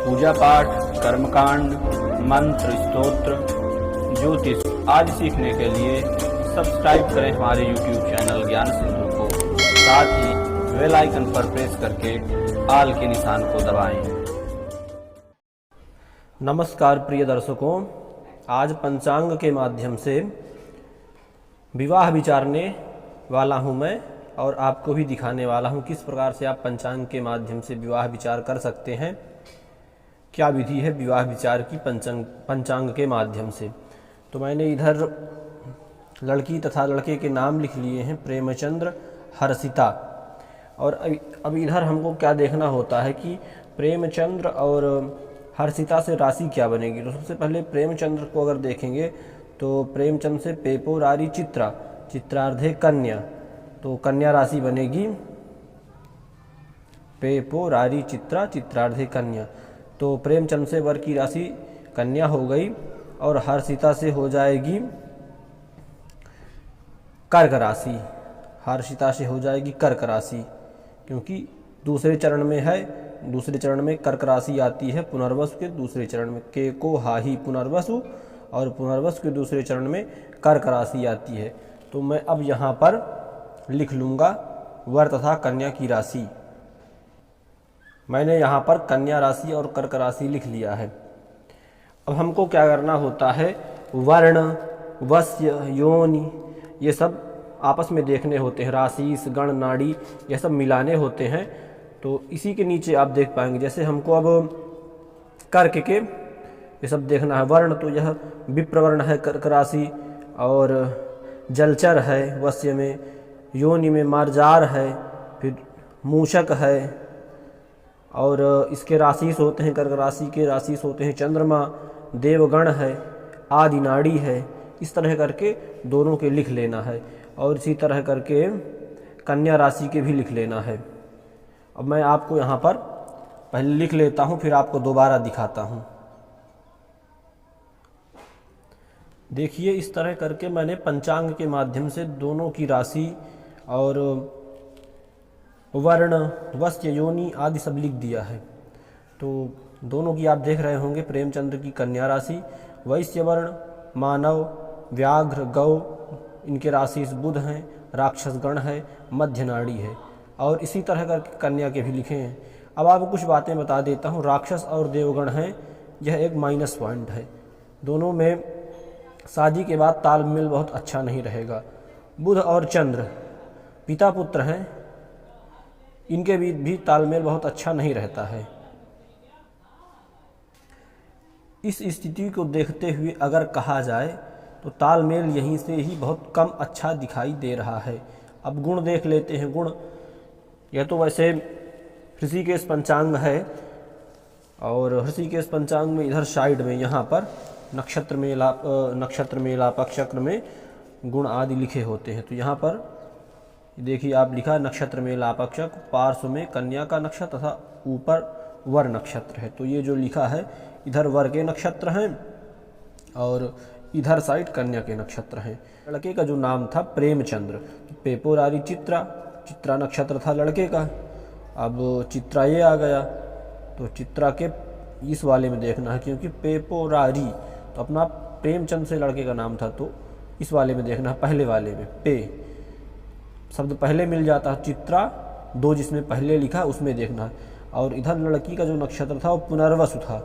पूजा पाठ, कर्मकांड, मंत्र, स्तोत्र, ज्योतिष आदि सीखने के लिए सब्सक्राइब करें हमारे YouTube चैनल ज्ञान सिंधु को। साथ ही बेल आइकन पर प्रेस करके आल के निशान को दबाएं। नमस्कार प्रिय दर्शकों, आज पंचांग के माध्यम से विवाह विचारने वाला हूं मैं और आपको भी दिखाने वाला हूं किस प्रकार से आप पंचांग के माध्यम से विवाह विचार कर सकते हैं। क्या विधि है विवाह विचार की पंचांग के माध्यम से। तो मैंने इधर लड़की तथा लड़के के नाम लिख लिए हैं, प्रेमचंद्र, हर्षिता। और अब इधर हमको क्या देखना होता है कि प्रेमचंद्र और हर्षिता से राशि क्या बनेगी। तो सबसे पहले प्रेमचंद्र को अगर देखेंगे तो प्रेमचंद्र से पेपोरारी चित्रा, चित्रार्धे कन्या, तो कन्या राशि बनेगी पेपोरारी चित्रा, चित्रार्धे कन्या। तो प्रेमचंद्र से वर की राशि कन्या हो गई और हर्षिता से हो जाएगी कर्क राशि। हर्षिता से हो जाएगी कर्क राशि, क्योंकि दूसरे चरण में है। दूसरे चरण में कर्क राशि आती है पुनर्वसु के दूसरे चरण में, के को हाही पुनर्वसु, और पुनर्वसु के दूसरे चरण में कर्क राशि आती है। तो मैं अब यहाँ पर लिख लूँगा वर तथा कन्या की राशि। मैंने यहाँ पर कन्या राशि और कर्क राशि लिख लिया है। अब हमको क्या करना होता है, वर्ण, वस्य, योनि, ये सब आपस में देखने होते हैं। राशि, गण, नाड़ी, ये सब मिलाने होते हैं। तो इसी के नीचे आप देख पाएंगे, जैसे हमको अब कर्क के ये सब देखना है। वर्ण तो यह विप्रवर्ण है कर्क राशि, और जलचर है वस्य में, योनि में मार्जार है, फिर मूषक है, और इसके राशिस होते हैं, कर्क राशि के राशिस होते हैं चंद्रमा, देवगण है, आदि नाड़ी है। इस तरह करके दोनों के लिख लेना है, और इसी तरह करके कन्या राशि के भी लिख लेना है। अब मैं आपको यहाँ पर पहले लिख लेता हूँ, फिर आपको दोबारा दिखाता हूँ। देखिए, इस तरह करके मैंने पंचांग के माध्यम से दोनों की राशि और वर्ण, वस्य, योनि आदि सब लिख दिया है। तो दोनों की आप देख रहे होंगे, प्रेमचंद्र की कन्या राशि, वैश्य वर्ण, मानव, व्याघ्र, गौ, इनके राशि बुध हैं, राक्षस गण है, मध्य नाड़ी है, और इसी तरह करके कन्या के भी लिखे हैं। अब आपको कुछ बातें बता देता हूँ। राक्षस और देवगण हैं, यह एक माइनस पॉइंट है। दोनों में शादी के बाद तालमेल बहुत अच्छा नहीं रहेगा। बुध और चंद्र पिता पुत्र हैं, इनके बीच भी तालमेल बहुत अच्छा नहीं रहता है। इस स्थिति को देखते हुए अगर कहा जाए तो तालमेल यहीं से ही बहुत कम अच्छा दिखाई दे रहा है। अब गुण देख लेते हैं। गुण, यह तो वैसे ऋषिकेश पंचांग है, और ऋषिकेश पंचांग में इधर साइड में यहाँ पर नक्षत्र में लापक्षक्र में गुण आदि लिखे होते हैं। तो यहाँ पर देखिए आप लिखा नक्षत्र में लापक्षक, पार्श्व में कन्या का नक्षत्र तथा ऊपर वर नक्षत्र है। तो ये जो लिखा है, इधर वर के नक्षत्र हैं और इधर साइड कन्या के नक्षत्र हैं। लड़के का जो नाम था प्रेमचंद्र, तो पेपोरारी चित्रा, चित्रा नक्षत्र था लड़के का। अब चित्रा ये आ गया, तो चित्रा के इस वाले में देखना है, क्योंकि पेपोरारी तो अपना प्रेमचंद से लड़के का नाम था, तो इस वाले में देखना है, पहले वाले में। पे शब्द पहले मिल जाता है, चित्रा दो जिसमें पहले लिखा उसमें देखना है। और इधर लड़की का जो नक्षत्र था वो पुनर्वसु था,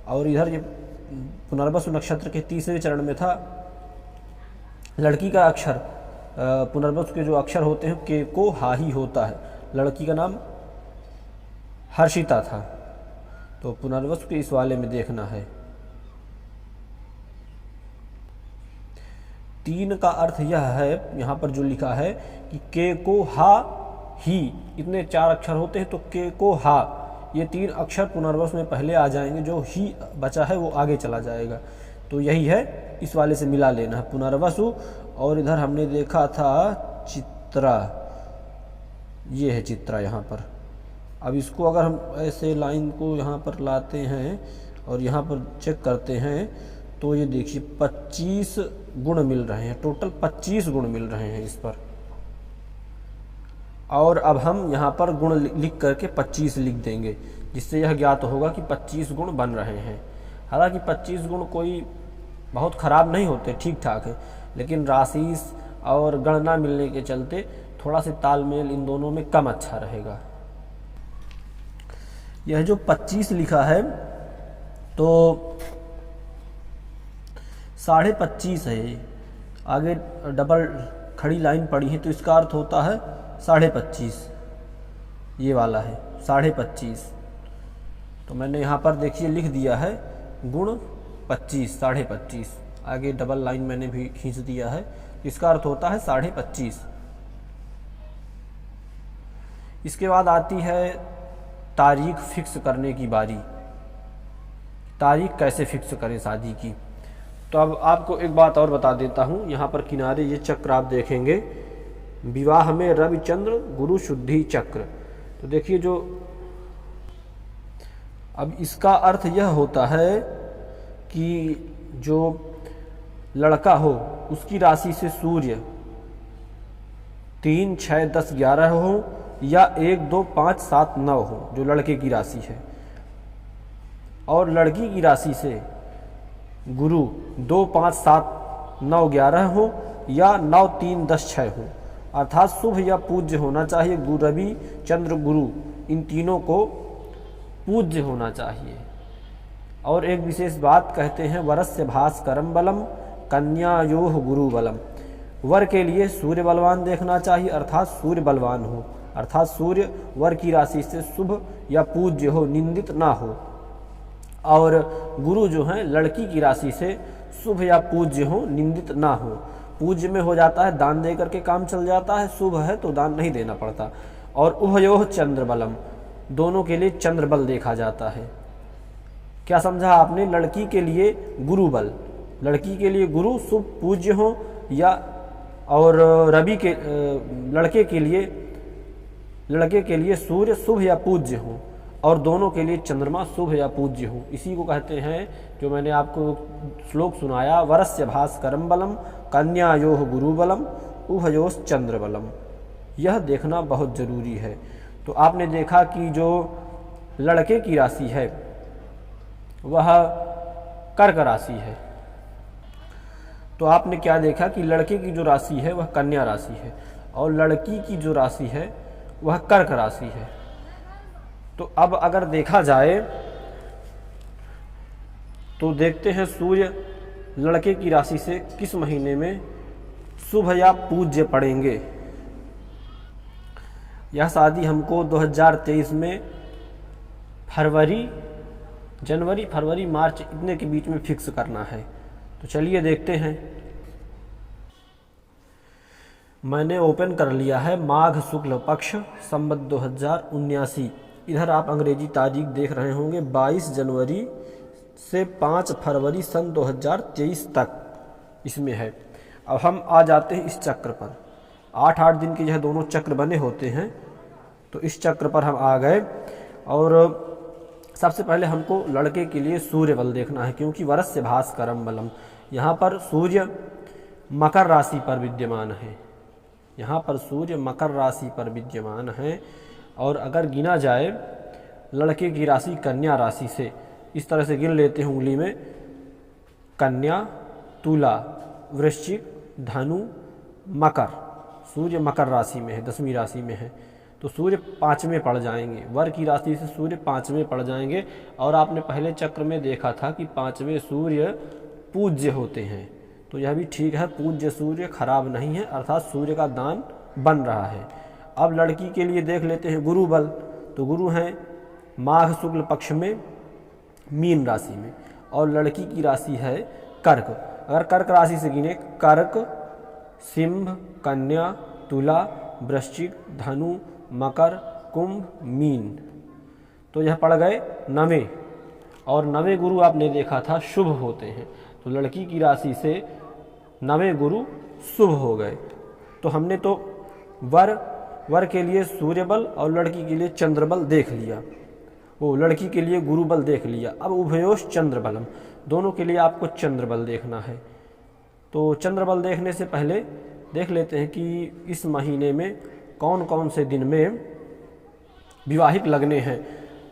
और इधर ये पुनर्वसु नक्षत्र के तीसरे चरण में था। लड़की का अक्षर, पुनर्वसु के जो अक्षर होते हैं, के को हा ही होता है। लड़की का नाम हर्षिता था, तो पुनर्वसु के इस वाले में देखना है। 3 का अर्थ यह है, यहाँ पर जो लिखा है कि के को हा ही, इतने 4 अक्षर होते हैं, तो के को हा, ये 3 अक्षर पुनर्वसु में पहले आ जाएंगे, जो ही बचा है वो आगे चला जाएगा। तो यही है, इस वाले से मिला लेना है पुनर्वसु। और इधर हमने देखा था चित्रा, ये है चित्रा यहाँ पर। अब इसको अगर हम ऐसे लाइन को यहाँ पर लाते हैं और यहाँ पर चेक करते हैं, तो ये देखिए 25 गुण मिल रहे हैं, टोटल 25 गुण मिल रहे हैं इस पर। और अब हम यहाँ पर गुण लिख करके 25 लिख देंगे, जिससे यह ज्ञात होगा कि 25 गुण बन रहे हैं। हालांकि 25 गुण कोई बहुत खराब नहीं होते, ठीक ठाक है, लेकिन राशि और गणना मिलने के चलते थोड़ा सा तालमेल इन दोनों में कम अच्छा रहेगा। यह जो 25 लिखा है तो 25.5 है, आगे डबल खड़ी लाइन पड़ी है तो इसका अर्थ होता है 25.5, ये वाला है 25.5। तो मैंने यहाँ पर देखिए लिख दिया है गुण 25, 25.5, आगे डबल लाइन मैंने भी खींच दिया है, इसका अर्थ होता है 25.5। इसके बाद आती है तारीख फिक्स करने की बारी। तारीख कैसे फिक्स करें शादी की। तो अब आपको एक बात और बता देता हूँ, यहाँ पर किनारे ये चक्र आप देखेंगे, विवाह में रविचंद्र गुरु शुद्धि चक्र। तो देखिए जो अब इसका अर्थ यह होता है कि जो लड़का हो उसकी राशि से सूर्य 3, 6, 10, 11 हो या 1, 2, 5, 7, 9 हो, जो लड़के की राशि है, और लड़की की राशि से गुरु 2, 5, 7, 9, 11 हो या 9, 3, 10, 6 हो, अर्थात शुभ या पूज्य होना चाहिए। गुरु रवि चंद्र गुरु इन तीनों को पूज्य होना चाहिए। और एक विशेष बात कहते हैं, वरस्य भास्करम बलम कन्यायोः गुरु बलम। वर के लिए सूर्य बलवान देखना चाहिए, अर्थात सूर्य बलवान हो, अर्थात सूर्य वर की राशि से शुभ या पूज्य हो, निंदित ना हो। और गुरु जो है लड़की की राशि से शुभ या पूज्य हो, निंदित ना हो। पूज्य में हो जाता है दान दे करके काम चल जाता है, शुभ है तो दान नहीं देना पड़ता। और उभयोः चंद्र बलम, दोनों के लिए चंद्र बल देखा जाता है। क्या समझा आपने? लड़की के लिए गुरु बल, लड़की के लिए गुरु शुभ पूज्य हो, या और रवि के लड़के के लिए सूर्य शुभ या पूज्य हो, और दोनों के लिए चंद्रमा शुभ या पूज्य हो। इसी को कहते हैं, जो मैंने आपको श्लोक सुनाया, वरस्य भास्करम बलम कन्यायोः गुरु बलम उभयोश्च चंद्र बलम। यह देखना बहुत जरूरी है। तो आपने देखा कि जो लड़के की राशि है वह कर्क राशि है, तो आपने क्या देखा कि लड़के की जो राशि है वह कन्या राशि है, और लड़की की जो राशि है वह कर्क राशि है। तो अब अगर देखा जाए तो देखते हैं सूर्य लड़के की राशि से किस महीने में शुभ या पूज्य पड़ेंगे। यह शादी हमको 2023 में जनवरी, फरवरी, मार्च इतने के बीच में फिक्स करना है। तो चलिए देखते हैं। मैंने ओपन कर लिया है माघ शुक्ल पक्ष संवत 2079। इधर आप अंग्रेजी तारीख देख रहे होंगे 22 जनवरी से 5 फरवरी सन 2023 तक इसमें है। अब हम आ जाते हैं इस चक्र पर। 8-8 दिन के यह दोनों चक्र बने होते हैं, तो इस चक्र पर हम आ गए। और सबसे पहले हमको लड़के के लिए सूर्य बल देखना है, क्योंकि वरस्य भास्करम बलम, यहाँ पर सूर्य मकर राशि पर विद्यमान है, यहाँ पर सूर्य मकर राशि पर विद्यमान है। और अगर गिना जाए लड़के की राशि कन्या राशि से, इस तरह से गिन लेते हैं उंगली में, कन्या, तुला, वृश्चिक, धनु, मकर। सूर्य मकर राशि में है, 10वीं राशि में है, तो सूर्य 5वें पड़ जाएंगे। वर की राशि से सूर्य 5वें पड़ जाएंगे। और आपने पहले चक्र में देखा था कि 5वें सूर्य पूज्य होते हैं, तो यह भी ठीक है, पूज्य सूर्य खराब नहीं है, अर्थात सूर्य का दान बन रहा है। अब लड़की के लिए देख लेते हैं गुरु बल। तो गुरु हैं माघ शुक्ल पक्ष में मीन राशि में, और लड़की की राशि है कर्क। अगर कर्क राशि से गिने, कर्क, सिंह, कन्या, तुला, वृश्चिक, धनु, मकर, कुंभ, मीन, तो यह पड़ गए 9वें। और 9वें गुरु आपने देखा था शुभ होते हैं, तो लड़की की राशि से 9वें गुरु शुभ हो गए। तो हमने तो वर के लिए सूर्य बल और लड़की के लिए चंद्र बल देख लिया, वो लड़की के लिए गुरु बल देख लिया। अब उभयोश्च चंद्र बलम, दोनों के लिए आपको चंद्र बल देखना है। तो चंद्र बल देखने से पहले देख लेते हैं कि इस महीने में कौन कौन से दिन में विवाहिक लगने हैं।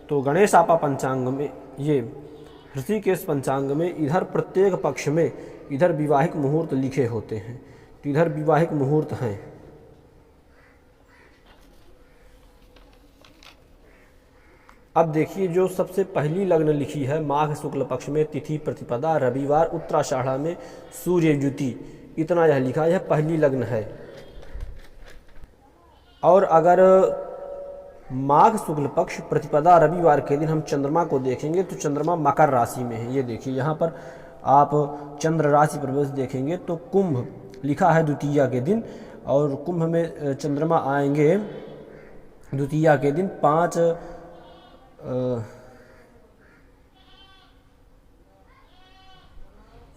तो गणेश आपा पंचांग में, ये ऋषिकेश पंचांग में इधर प्रत्येक पक्ष में इधर विवाहिक मुहूर्त लिखे होते हैं, तो इधर विवाहिक मुहूर्त हैं। अब देखिए जो सबसे पहली लग्न लिखी है माघ शुक्ल पक्ष में, तिथि प्रतिपदा, रविवार, उत्तराषाढ़ा में सूर्य युति, इतना यह लिखा है, यह पहली लग्न है। और अगर माघ शुक्ल पक्ष प्रतिपदा रविवार के दिन हम चंद्रमा को देखेंगे तो चंद्रमा मकर राशि में है। ये देखिए यहाँ पर आप चंद्र राशि प्रवेश देखेंगे तो कुंभ लिखा है द्वितीया के दिन, और कुंभ में चंद्रमा आएंगे द्वितीया के दिन 5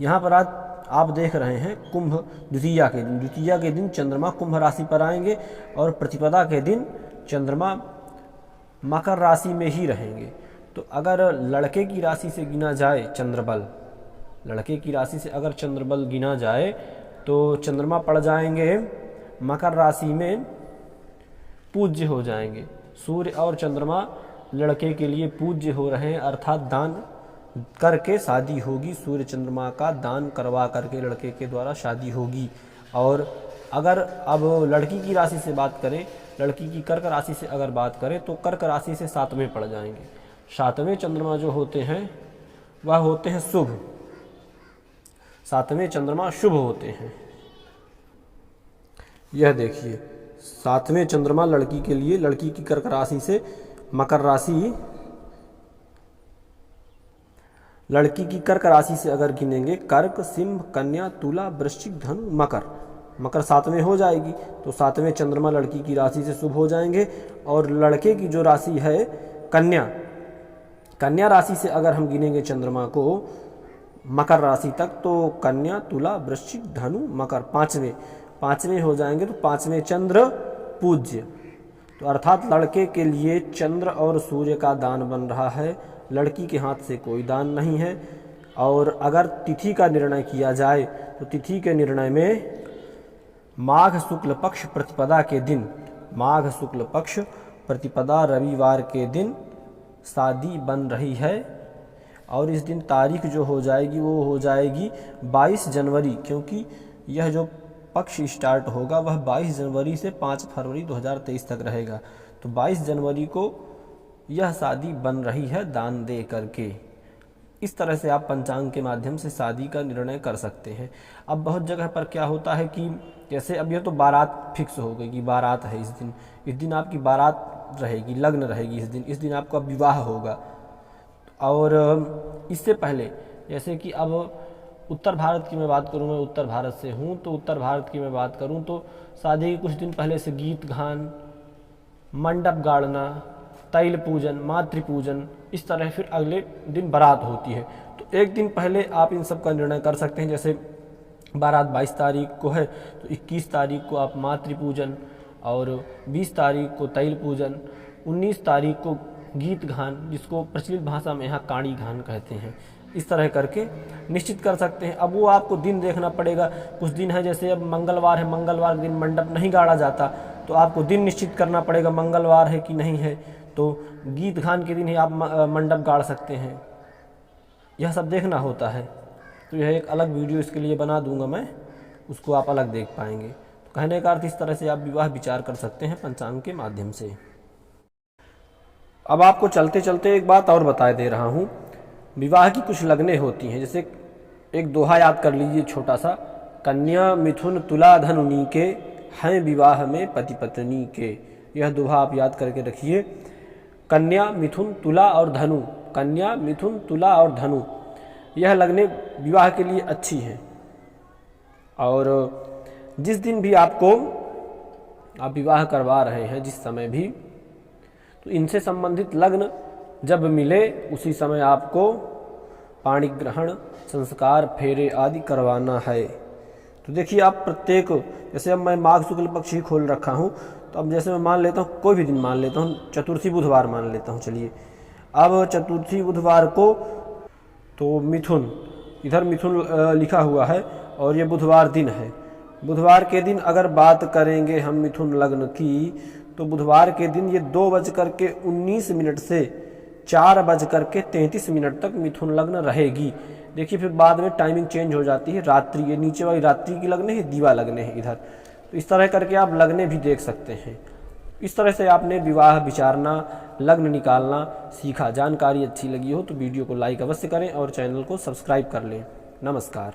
यहाँ पर आज आप देख रहे हैं कुंभ द्वितीया के दिन चंद्रमा कुंभ राशि पर आएंगे और प्रतिपदा के दिन चंद्रमा मकर राशि में ही रहेंगे। तो अगर लड़के की राशि से गिना जाए चंद्रबल, लड़के की राशि से अगर चंद्रबल गिना जाए तो चंद्रमा पड़ जाएंगे मकर राशि में, पूज्य हो जाएंगे। सूर्य और चंद्रमा लड़के के लिए पूज्य हो रहे हैं, अर्थात दान करके शादी होगी, सूर्य चंद्रमा का दान करवा करके लड़के के द्वारा शादी होगी। और अगर अब लड़की की राशि से बात करें, लड़की की कर्क राशि से अगर बात करें तो कर्क राशि से 7वें पड़ जाएंगे। 7वें चंद्रमा जो होते हैं वह होते हैं शुभ, 7वें चंद्रमा शुभ होते हैं। यह देखिए 7वें चंद्रमा लड़की के लिए, लड़की की कर्क राशि से मकर राशि, लड़की की कर्क राशि से अगर गिनेंगे कर्क, सिंह, कन्या, तुला, वृश्चिक, धनु, मकर, मकर 7वें हो जाएगी तो 7वें चंद्रमा लड़की की राशि से शुभ हो जाएंगे। और लड़के की जो राशि है कन्या, कन्या राशि से अगर हम गिनेंगे चंद्रमा को मकर राशि तक तो कन्या, तुला, वृश्चिक, धनु, मकर 5वें हो जाएंगे, तो 5वें चंद्र पूज्य। तो अर्थात लड़के के लिए चंद्र और सूर्य का दान बन रहा है, लड़की के हाथ से कोई दान नहीं है। और अगर तिथि का निर्णय किया जाए तो तिथि के निर्णय में माघ शुक्ल पक्ष प्रतिपदा के दिन, माघ शुक्ल पक्ष प्रतिपदा रविवार के दिन शादी बन रही है। और इस दिन तारीख जो हो जाएगी वो हो जाएगी 22 जनवरी, क्योंकि यह जो पक्ष स्टार्ट होगा वह 22 जनवरी से 5 फरवरी 2023 तक रहेगा। तो 22 जनवरी को यह शादी बन रही है दान दे करके। इस तरह से आप पंचांग के माध्यम से शादी का निर्णय कर सकते हैं। अब बहुत जगह पर क्या होता है कि जैसे अब यह तो बारात फिक्स हो गई कि बारात है इस दिन आपकी बारात रहेगी, लग्न रहेगी, इस दिन आपका विवाह होगा। और इससे पहले जैसे कि अब उत्तर भारत की मैं बात करूँ, मैं उत्तर भारत से हूँ, तो उत्तर भारत की मैं बात करूँ तो शादी के कुछ दिन पहले से गीत गान, मंडप गाड़ना, तैल पूजन, मातृ पूजन, इस तरह फिर अगले दिन बारात होती है। तो एक दिन पहले आप इन सब का निर्णय कर सकते हैं। जैसे बारात 22 तारीख को है तो 21 तारीख को आप मातृ पूजन, और 20 तारीख को तैल पूजन, 19 तारीख को गीत गान, जिसको प्रचलित भाषा में यहाँ काड़ी गान कहते हैं, इस तरह करके निश्चित कर सकते हैं। अब वो आपको दिन देखना पड़ेगा। कुछ दिन है जैसे अब मंगलवार है, मंगलवार के दिन मंडप नहीं गाड़ा जाता, तो आपको दिन निश्चित करना पड़ेगा मंगलवार है कि नहीं है, तो गीत गान के दिन ही आप मंडप गाड़ सकते हैं। यह सब देखना होता है। तो यह एक अलग वीडियो इसके लिए बना दूंगा मैं, उसको आप अलग देख पाएंगे। तो कहने का अर्थ इस तरह से आप विवाह विचार कर सकते हैं पंचांग के माध्यम से। अब आपको चलते चलते एक बात और बता दे रहा हूँ। विवाह की कुछ लगनें होती हैं, जैसे एक दोहा याद कर लीजिए छोटा सा, कन्या मिथुन तुला धनु नीके, हैं विवाह में पति पत्नी के। यह दोहा आप याद करके रखिए। कन्या मिथुन तुला और धनु, कन्या मिथुन तुला और धनु, यह लगने विवाह के लिए अच्छी हैं। और जिस दिन भी आप विवाह करवा रहे हैं, जिस समय भी, तो इनसे संबंधित लग्न जब मिले उसी समय आपको पाणी ग्रहण, संस्कार, फेरे आदि करवाना है। तो देखिए आप प्रत्येक, जैसे अब मैं माघ शुक्ल पक्ष ही खोल रखा हूँ, तो अब जैसे मैं मान लेता हूँ, कोई भी दिन मान लेता हूँ, चतुर्थी बुधवार मान लेता हूँ। चलिए अब चतुर्थी बुधवार को तो मिथुन, इधर मिथुन लिखा हुआ है और ये बुधवार दिन है। बुधवार के दिन अगर बात करेंगे हम मिथुन लग्न की, तो बुधवार के दिन ये 2:19 से 4:33 तक मिथुन लग्न रहेगी। देखिए फिर बाद में टाइमिंग चेंज हो जाती है, रात्रि, ये नीचे वाली रात्रि की लग्न है, दीवा लग्न है इधर। तो इस तरह करके आप लग्नें भी देख सकते हैं। इस तरह से आपने विवाह विचारना, लग्न निकालना सीखा। जानकारी अच्छी लगी हो तो वीडियो को लाइक अवश्य करें और चैनल को सब्सक्राइब कर लें। नमस्कार।